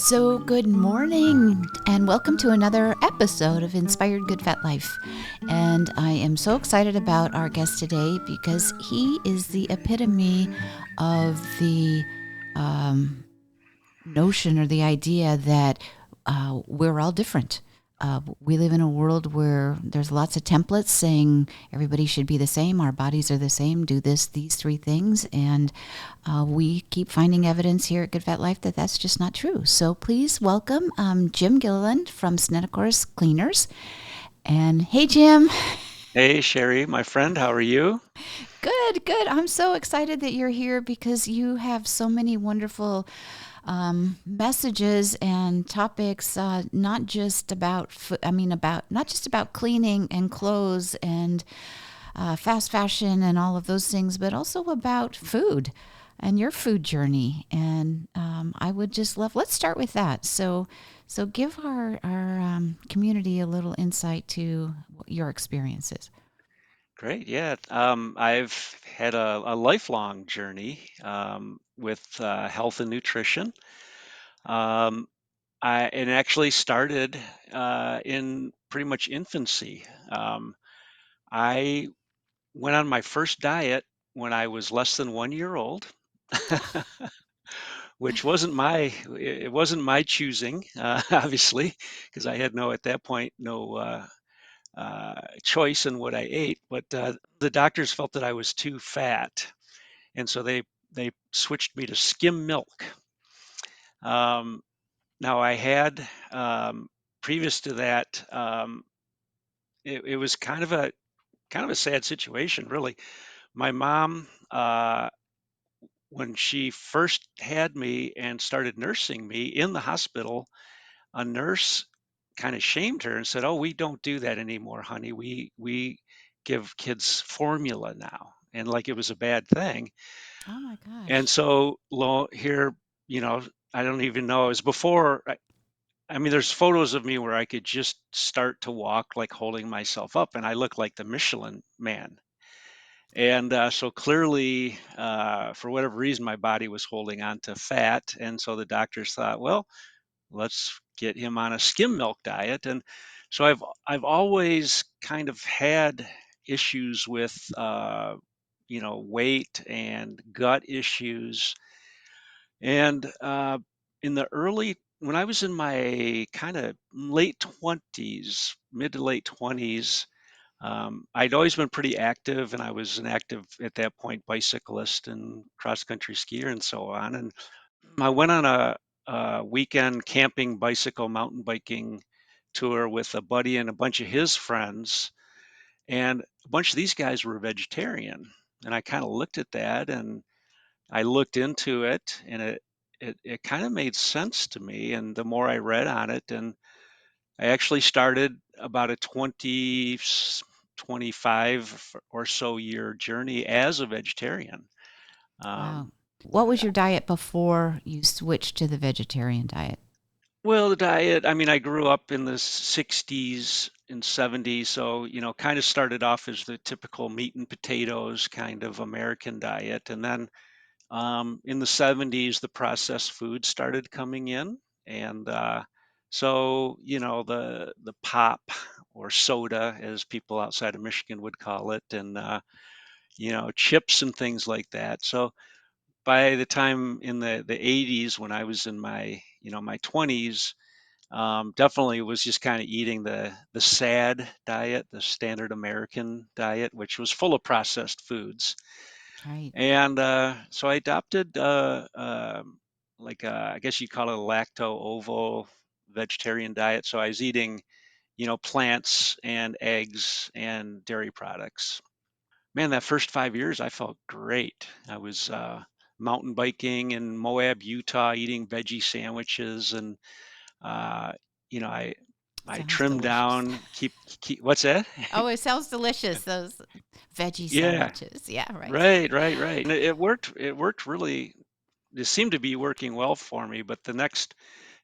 So, good morning, and welcome to another episode of Inspired Good Vet Life. And I am so excited about our guest today because he is the epitome of the notion or the idea that we're all different. We live in a world where there's lots of templates saying everybody should be the same, our bodies are the same, do these three things, and we keep finding evidence here at Good Vet Life that that's just not true. So please welcome Jim Gilligan from Snedicor's Cleaners. And hey, Jim. Hey, Sherri, my friend, how are you? Good, good. I'm so excited that you're here because you have so many wonderful messages and topics, not just about, not just about cleaning and clothes and fast fashion and all of those things, but also about food and your food journey. And I would just love, let's start with that. So give our community a little insight to your experiences. Great, yeah. I've had a lifelong journey with health and nutrition. Um, it actually started in pretty much infancy. I went on my first diet when I was less than 1 year old, which it wasn't my choosing, obviously, because I had at that point, no choice in what I ate, but the doctors felt that I was too fat, and so they switched me to skim milk. Um, Now I had previous to that, it was kind of a sad situation, really. My mom, when she first had me and started nursing me in the hospital, a nurse kind of shamed her and said, "Oh, we don't do that anymore, honey. We give kids formula now," and like it was a bad thing. Oh my And gosh. so here, you know, I don't even know. It was before. I mean, there's photos of me where I could just start to walk, like holding myself up, and I look like the Michelin Man. And so clearly, for whatever reason, my body was holding on to fat, and so the doctors thought, well, let's get him on a skim milk diet. And so I've always kind of had issues with weight and gut issues. And in the early when I was in my kind of late 20s, mid to late 20s, I'd always been pretty active, and I was an active at that point bicyclist and cross country skier and so on. And I went on a weekend camping, bicycle, mountain biking tour with a buddy and a bunch of his friends, and a bunch of these guys were vegetarian. And I kind of looked at that, and I looked into it, and it kind of made sense to me. And the more I read on it, and I actually started about a 25 or so year journey as a vegetarian. Wow. Um, What was your diet before you switched to the vegetarian diet? Well, the diet, I mean, I grew up in the 60s and 70s, so, kind of started off as the typical meat and potatoes kind of American diet. And then in the 70s, the processed food started coming in. And so, the pop or soda, as people outside of Michigan would call it, and, chips and things like that. So, by the time in the 80s, when I was in my 20s, definitely was just kind of eating the SAD diet, the standard American diet, which was full of processed foods. Right. And so I adopted like I guess you'd call it a lacto ovo vegetarian diet. So I was eating, plants and eggs and dairy products. Man, that first 5 years I felt great. I was mountain biking in Moab, Utah, eating veggie sandwiches, and uh, I Sounds trimmed delicious. down, keep what's that? Oh, it sounds delicious. Those veggie Yeah, sandwiches. Yeah, right. right. And it worked. It worked really. It seemed to be working well for me. But the next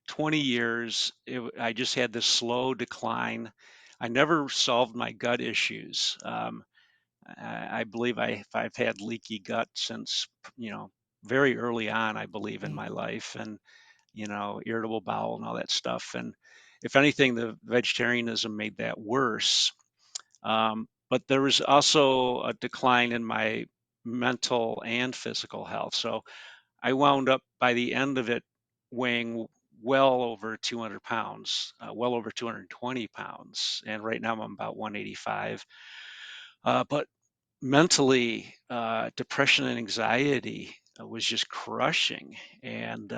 20 years, I just had this slow decline. I never solved my gut issues. I believe I've had leaky gut since, you know, very early on, I believe, in Right. my life. And irritable bowel and all that stuff. And if anything, the vegetarianism made that worse. But there was also a decline in my mental and physical health. So I wound up by the end of it weighing well over 200 pounds, well over 220 pounds. And right now I'm about 185. But mentally, depression and anxiety was just crushing. And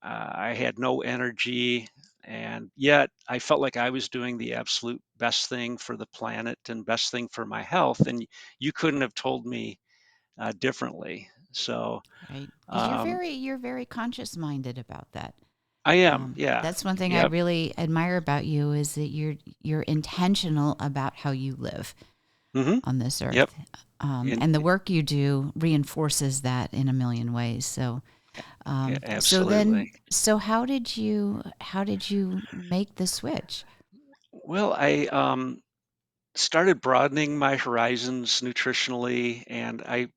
I had no energy. And yet I felt like I was doing the absolute best thing for the planet and best thing for my health. And you couldn't have told me differently. So Right. Because um, you're very conscious minded about that. I am, yeah, That's one thing I yep, really admire about you is that you're intentional about how you live hmm on this yep, earth, and and the work you do reinforces that in a million ways. So, yeah, then, absolutely. so how did you make the switch? Well, I started broadening my horizons nutritionally, and I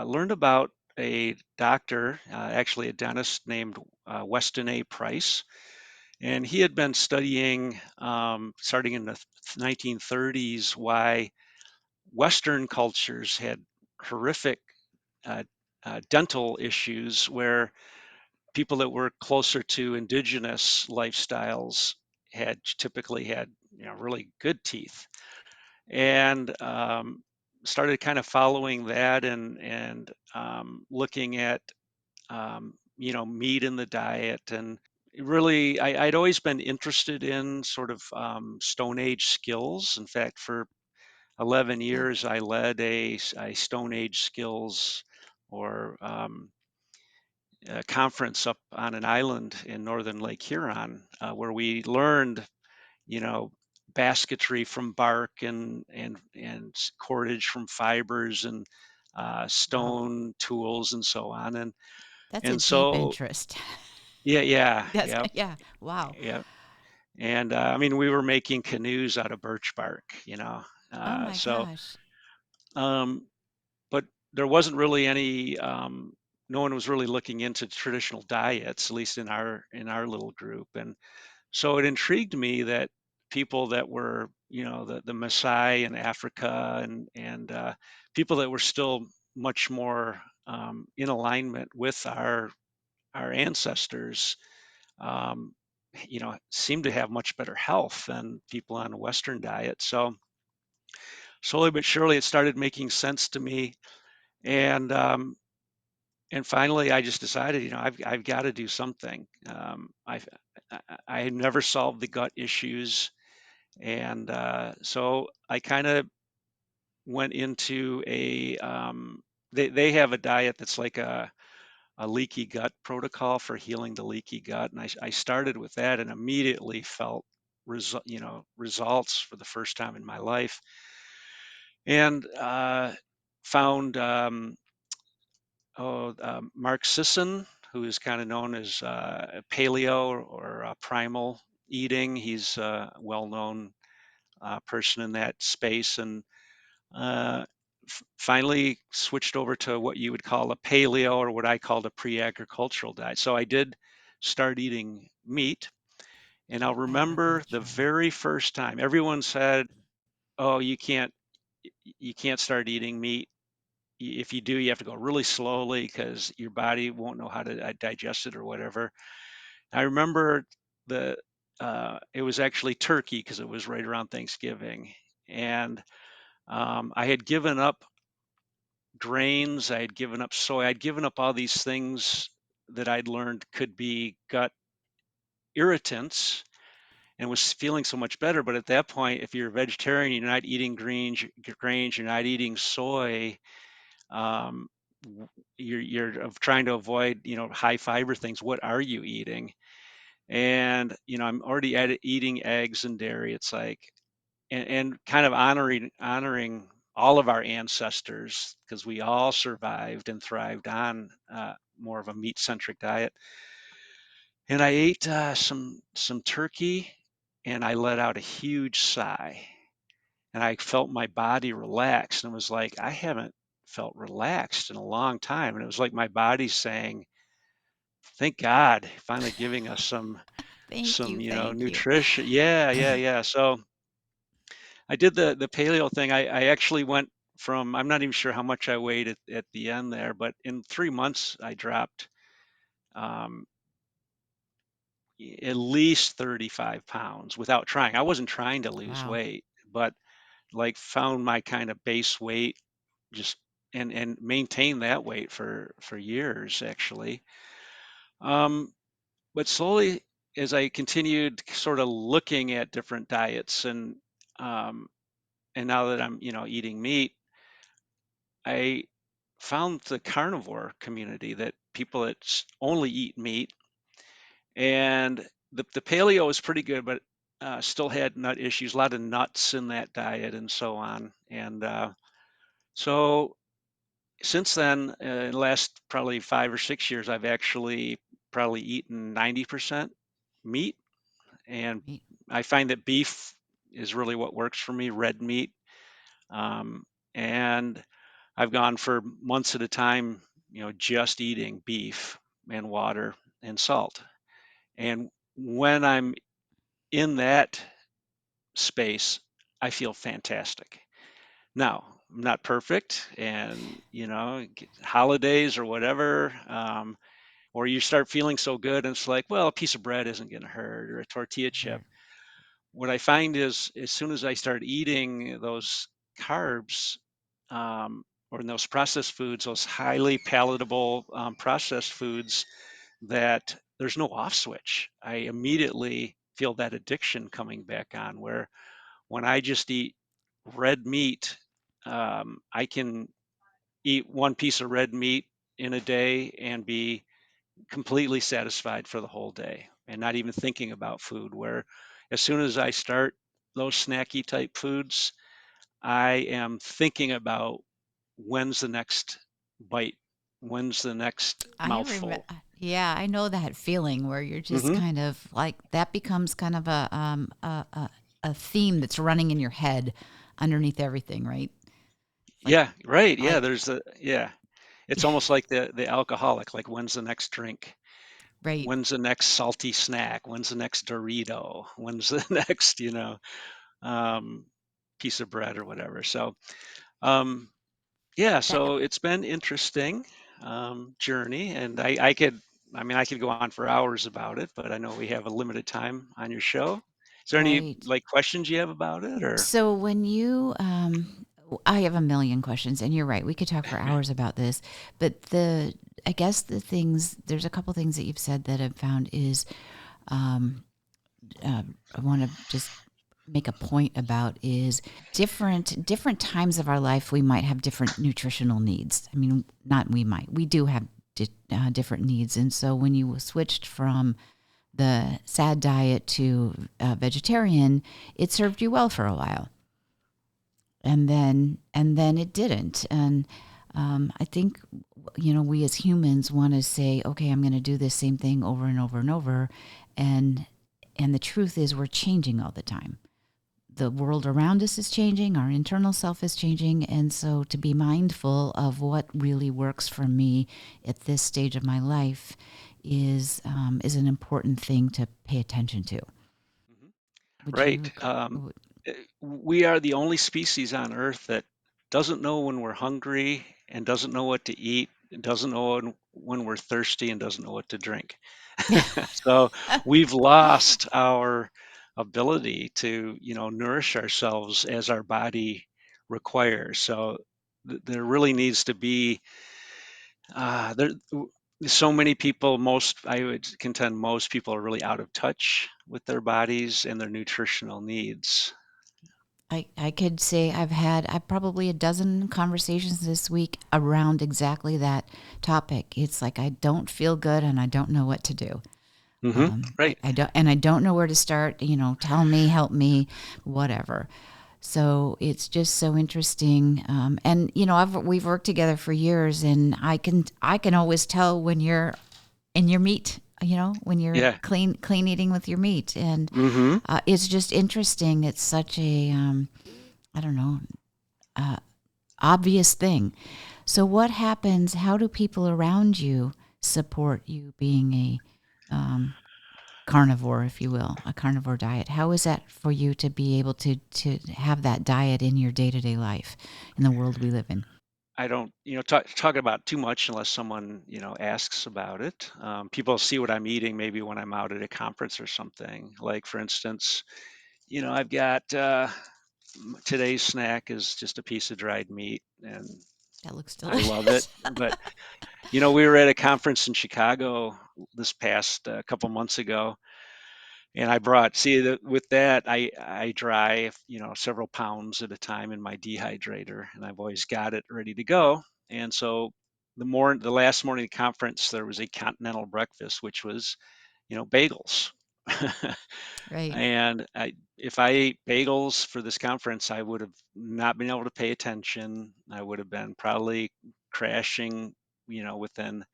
learned about a doctor, actually a dentist named Weston A. Price, and he had been studying, starting in the 1930s, why Western cultures had horrific uh, dental issues where people that were closer to indigenous lifestyles had typically had really good teeth, and started kind of following that, and looking at meat in the diet. And really, I'd always been interested in sort of Stone Age skills. In fact, for 11 Yeah, years I led a Stone Age skills or a conference up on an island in northern Lake Huron, where we learned, you know, basketry from bark, and cordage from fibers, and wow, stone tools and so on. And that's a and deep so interest. yeah, yeah, That's yeah, yeah, wow. yeah. And I mean, we were making canoes out of birch bark, Oh my so gosh. um, but there wasn't really any. No one was really looking into traditional diets, at least in our little group. And so it intrigued me that people that were, the Maasai in Africa, and people that were still much more in alignment with our ancestors, um, seemed to have much better health than people on a Western diet. So slowly but surely, it started making sense to me, and finally, I just decided, I've got to do something. I had never solved the gut issues. And so I kind of went into they have a diet that's like a leaky gut protocol for healing the leaky gut. And I started with that and immediately felt results for the first time in my life. And found Mark Sisson, who is kind of known as paleo or primal eating. He's a well-known person in that space. And uh, finally switched over to what you would call a paleo, or what I called a pre-agricultural diet. So I did start eating meat, and I'll remember the Agricultural. very first time everyone said, "Oh, you can't start eating meat. If you do, you have to go really slowly because your body won't know how to digest it or whatever." I remember it was actually turkey because it was right around Thanksgiving, and I had given up grains, I had given up soy, I'd given up all these things that I'd learned could be gut irritants, and was feeling so much better. But at that point, if you're a vegetarian, you're not eating grains, you're not eating soy. Um, you're trying to avoid, high fiber things. What are you eating? And I'm already eating eggs and dairy. It's like, and kind of honoring all of our ancestors, because we all survived and thrived on more of a meat centric diet. And I ate some turkey, and I let out a huge sigh, and I felt my body relax, and it was like I haven't felt relaxed in a long time. And it was like my body saying, thank God, finally giving us Thank you. Thank you. nutrition. Yeah, yeah, yeah. So I did the paleo thing. I actually went from, I'm not even sure how much I weighed at the end there, but in 3 months I dropped um, at least 35 pounds without trying. I wasn't trying to lose Wow. weight, but like found my kind of base weight, just and maintained that weight for years actually. Um, but slowly, as I continued sort of looking at different diets um, and now that I'm, eating meat, I found the carnivore community, that people that only eat meat, and the paleo is pretty good, but still had nut issues, a lot of nuts in that diet and so on. And so since then, in the last probably 5 or 6 years, I've actually probably eaten 90% meat. And Right. I find that beef is really what works for me, red meat. Um, and I've gone for months at a time, just eating beef and water and salt. And when I'm in that space, I feel fantastic. Now, I'm not perfect, and holidays or whatever, or you start feeling so good, and it's like, well, a piece of bread isn't going to hurt, or a tortilla chip. Right. What I find is, as soon as I start eating those carbs, or in those processed foods, those highly palatable processed foods, that there's no off switch. I immediately feel that addiction coming back on, where when I just eat red meat, I can eat one piece of red meat in a day and be completely satisfied for the whole day and not even thinking about food. Where as soon as I start those snacky type foods, I am thinking about when's the next bite, when's the next I remember. mouthful. Yeah, I know that feeling where you're just Hmm. kind of like that becomes kind of a theme that's running in your head underneath everything, right? Like Yeah, right. Yeah, like there's yeah. It's almost like the alcoholic, like when's the next drink? right. When's the next salty snack? When's the next Dorito? When's the next, um, piece of bread or whatever? So, um, yeah, That so it's been interesting journey, and I could go on for hours about it, but I know we have a limited time on your show. Is there any right. like questions you have about it, or? So when you, I have a million questions, and you're right. We could talk for hours about this, but I guess there's a couple things that you've said that I've found is, um, I want to just make a point about is different times of our life we might have different nutritional needs. I mean, not we do have different needs, and so when you switched from the sad diet to vegetarian, it served you well for a while, and then it didn't. And I think we as humans want to say, okay, I'm going to do this same thing over and over and over, and the truth is we're changing all the time. The world around us is changing, our internal self is changing, and so to be mindful of what really works for me at this stage of my life is an important thing to pay attention to. Mhm. Would you Right. agree? We are the only species on Earth that doesn't know when we're hungry and doesn't know what to eat, and doesn't know when we're thirsty and doesn't know what to drink. So we've lost our ability to, nourish ourselves as our body requires. So there really needs to be there. So many people, I would contend most people are really out of touch with their bodies and their nutritional needs. I could say I've probably a dozen conversations this week around exactly that topic. It's like I don't feel good and I don't know what to do. Hmm. Right. I don't know where to start. Tell me, help me, whatever. So it's just so interesting. And we've worked together for years, and I can always tell when you're in your meat. When you're Yeah. clean eating with your meat, and Hmm. it's just interesting. It's such a I don't know, obvious thing. So what happens? How do people around you support you being a carnivore, if you will, a carnivore diet. How is that for you to be able to have that diet in your day-to-day life in the world we live in? I don't, talk about too much unless someone, asks about it. People see what I'm eating maybe when I'm out at a conference or something. Like, for instance, I've got today's snack is just a piece of dried meat, and That looks I love it. delicious. But, we were at a conference in Chicago this past couple months ago, and I brought, see, with that, I dry, several pounds at a time in my dehydrator, and I've always got it ready to go. And so the last morning conference, there was a continental breakfast, which was, bagels. Right. And if I ate bagels for this conference, I would have not been able to pay attention. I would have been probably crashing, within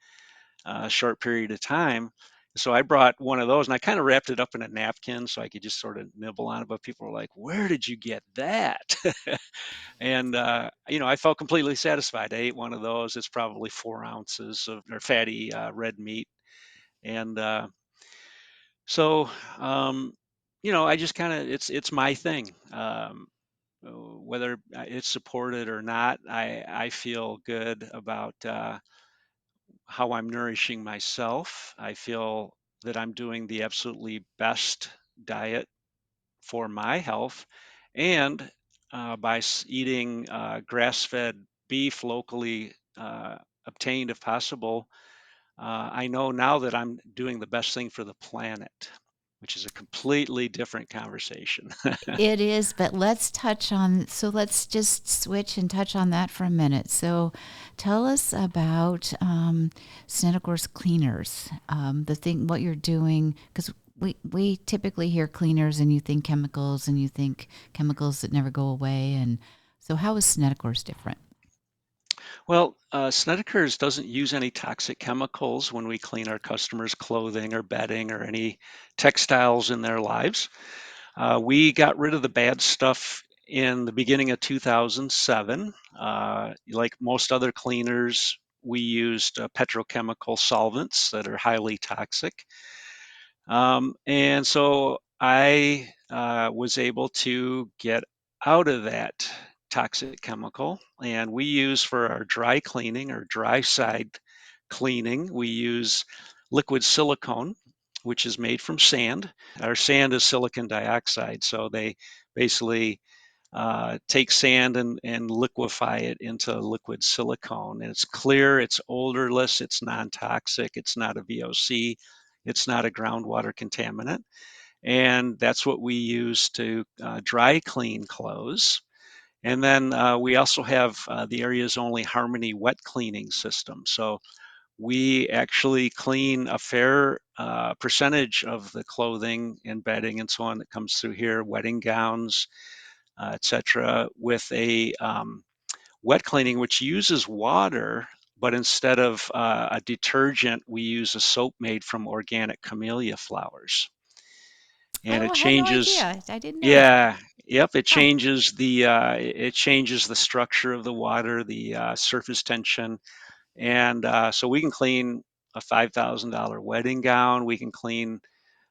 a short period of time. So I brought one of those and I kind of wrapped it up in a napkin so I could just sort of nibble on it. But people were like, "Where did you get that?" And I felt completely satisfied. I ate one of those. It's probably 4 ounces of or fatty red meat, and so I just kind of it's my thing. Whether it's supported or not, I feel good about how I'm nourishing myself. I feel that I'm doing the absolutely best diet for my health. And by eating grass-fed beef locally obtained, if possible, I know now that I'm doing the best thing for the planet, which is a completely different conversation. It is, but let's just switch and touch on that for a minute. So tell us about Snedicor's cleaners, what you're doing, because we typically hear cleaners and you think chemicals that never go away. And so how is Snedicor's different? Well, Snedeker's doesn't use any toxic chemicals when we clean our customers' clothing or bedding or any textiles in their lives. We got rid of the bad stuff in the beginning of 2007. Like most other cleaners, we used petrochemical solvents that are highly toxic. And so I was able to get out of that toxic chemical. And we use for our dry cleaning or dry side cleaning, we use liquid silicone, which is made from sand. Our sand is silicon dioxide. So they basically take sand and liquefy it into liquid silicone. And it's clear, it's odorless, it's non toxic, it's not a VOC, it's not a groundwater contaminant. And that's what we use to dry clean clothes. And then we also have the area's only Harmony wet cleaning system. So we actually clean a fair percentage of the clothing and bedding and so on that comes through here, wedding gowns, etc., with a wet cleaning, which uses water, but instead of a detergent, we use a soap made from organic camellia flowers, and Oh, it I had no changes. idea. I didn't know. Yeah, yep, Huh. it changes the structure of the water, the surface tension, and so we can clean a $5,000 wedding gown. We can clean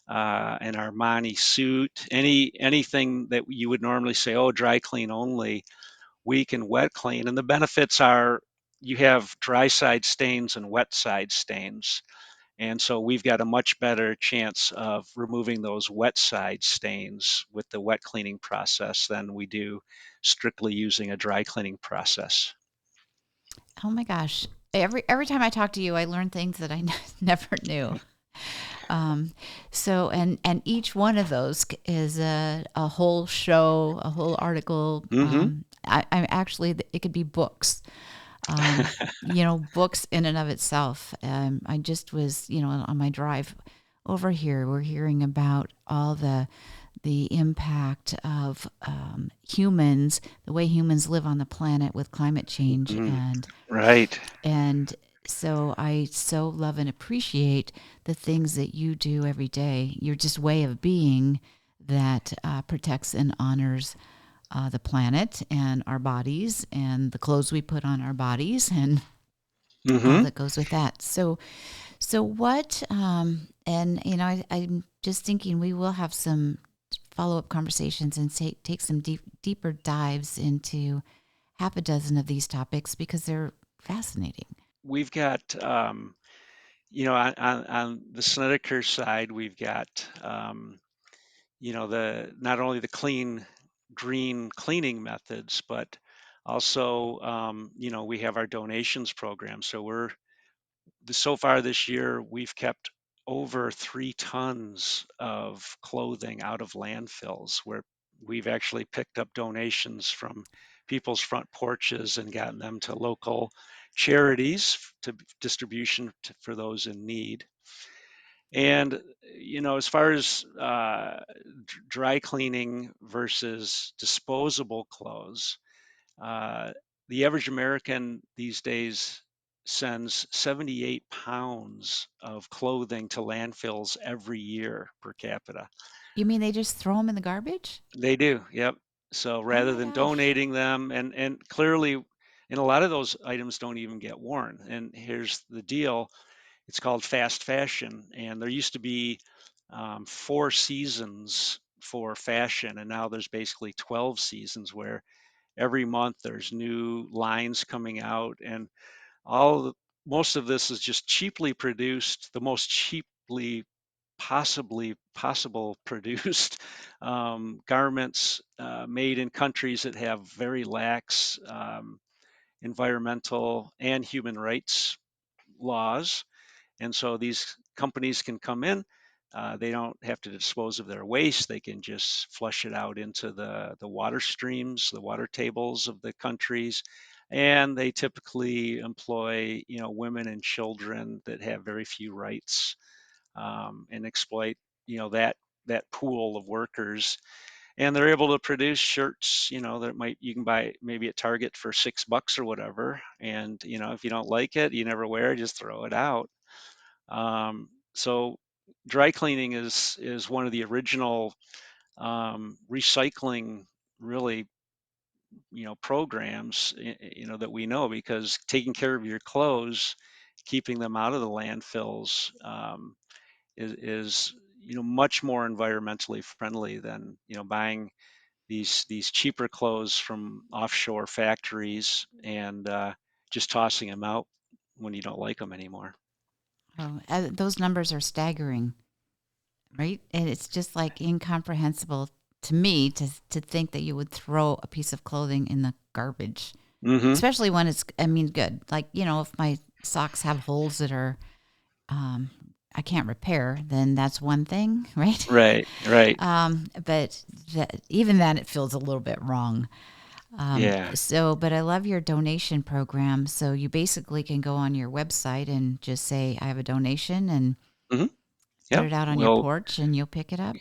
an Armani suit, anything that you would normally say, oh, dry clean only, we can wet clean. And the benefits are you have dry side stains and wet side stains. And so we've got a much better chance of removing those wet side stains with the wet cleaning process than we do strictly using a dry cleaning process. Oh my gosh. Every time I talk to you, I learn things that I never knew. Um, and each one of those is a whole show, a whole article. Mm-hmm. I actually, it could be books. Books in and of itself. I just was, on my drive over here, we're hearing about all the impact of humans, the way humans live on the planet with climate change, Mm-hmm. and Right. and so I so love and appreciate the things that you do every day. Your just way of being that protects and honors the planet and our bodies and the clothes we put on our bodies. And Mm-hmm. all that goes with that. So what? And I'm just thinking we will have some follow-up conversations and take some deeper dives into half a dozen of these topics because they're fascinating. We've got, on the Snedicor side, we've got, the not only the clean green cleaning methods, but also, we have our donations program. So so far this year, we've kept over 3 tons of clothing out of landfills where we've actually picked up donations from people's front porches and gotten them to local charities to distribution for those in need. And, as far as dry cleaning versus disposable clothes, uh, the average American these days sends 78 pounds of clothing to landfills every year per capita. You mean they just throw them in the garbage? They do, yep. So Oh rather my than gosh. donating them, and clearly, and a lot of those items don't even get worn. And here's the deal: it's called fast fashion, and there used to be 4 seasons for fashion, and now there's basically 12 seasons where every month there's new lines coming out, and all the, most of this is just cheaply produced, the most cheaply possible produced garments made in countries that have very lax environmental and human rights laws. And so these companies can come in. They don't have to dispose of their waste. They can just flush it out into the water streams, the water tables of the countries. And they typically employ, women and children that have very few rights, and exploit, that pool of workers. And they're able to produce shirts, that might you can buy maybe at Target for $6 or whatever. And if you don't like it, you never wear it, just throw it out. So dry cleaning is one of the original recycling, really, programs, that we know, because taking care of your clothes, keeping them out of the landfills, is much more environmentally friendly than buying these cheaper clothes from offshore factories and just tossing them out when you don't like them anymore. Oh, those numbers are staggering, right? And it's just like incomprehensible to me to think that you would throw a piece of clothing in the garbage, Hmm. especially when it's, I mean, good. Like, if my socks have holes that are, um, I can't repair, then that's one thing, right? Right, right. But even then, it feels a little bit wrong. Yeah. But I love your donation program. So you basically can go on your website and just say, I have a donation and Hmm. put Yep. it out on your Well, porch and you'll pick it up.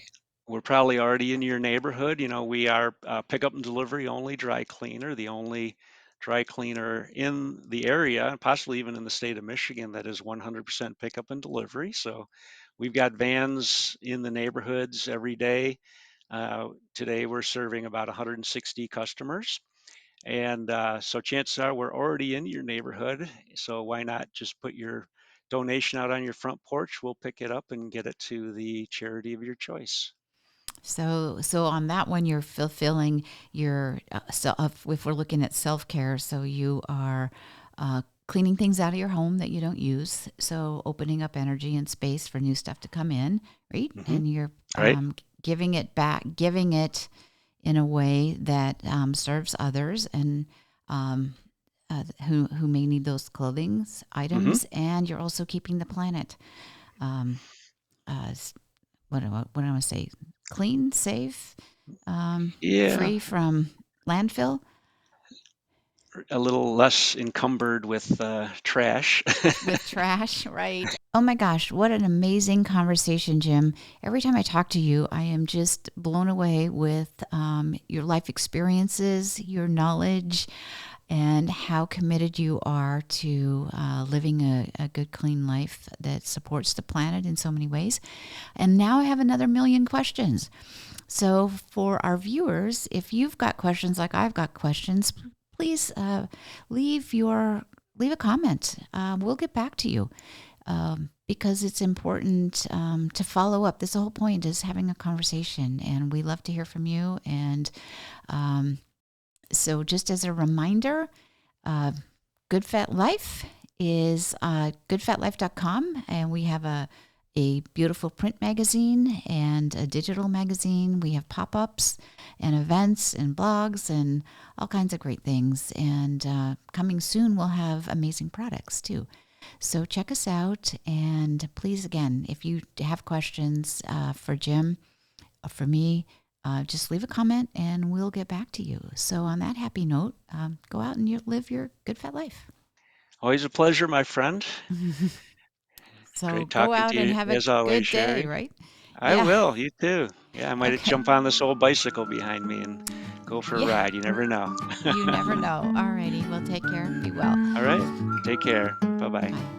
we're probably already in your neighborhood. We are pickup and delivery only dry cleaner, the only dry cleaner in the area, and possibly even in the state of Michigan, that is 100% pickup and delivery. So we've got vans in the neighborhoods every day. Today we're serving about 160 customers. And so chances are we're already in your neighborhood. So why not just put your donation out on your front porch? We'll pick it up and get it to the charity of your choice. So on that one, you're fulfilling your if we're looking at self care, so you are cleaning things out of your home that you don't use, so opening up energy and space for new stuff to come in, right? Hmm. And you're Right. giving it back, giving it in a way that serves others and um, who may need those clothing Hmm. items, and you're also keeping the planet. Um, uh, what do I want to say? Clean, safe, Yeah, free from landfill a little less encumbered with trash. with trash, right? Oh my gosh, what an amazing conversation, Jim. Every time I talk to you, I am just blown away with your life experiences, your knowledge, and how committed you are to living a good, clean life that supports the planet in so many ways. And now I have another million questions. So, for our viewers, if you've got questions like I've got questions, please leave your leave a comment. We'll get back to you. Because it's important to follow up. This whole point is having a conversation, and we love to hear from you. And so just as a reminder, Good Fat Life is goodfatlife.com, and we have a beautiful print magazine and a digital magazine. We have pop-ups and events and blogs and all kinds of great things. And coming soon, we'll have amazing products too. So check us out, and please, again, if you have questions for Jim or for me, just leave a comment and we'll get back to you. So on that happy note, go out and live your good fat life. Always a pleasure, my friend. So Great go talking to out and you have a as always, good day, Sherri. right? I Yeah. will. You too. Yeah, I might Okay. jump on this old bicycle behind me and go for a Yeah. ride. You never know. You never know. All righty. Well, take care. Be well. All right. Take care. Bye bye. Bye.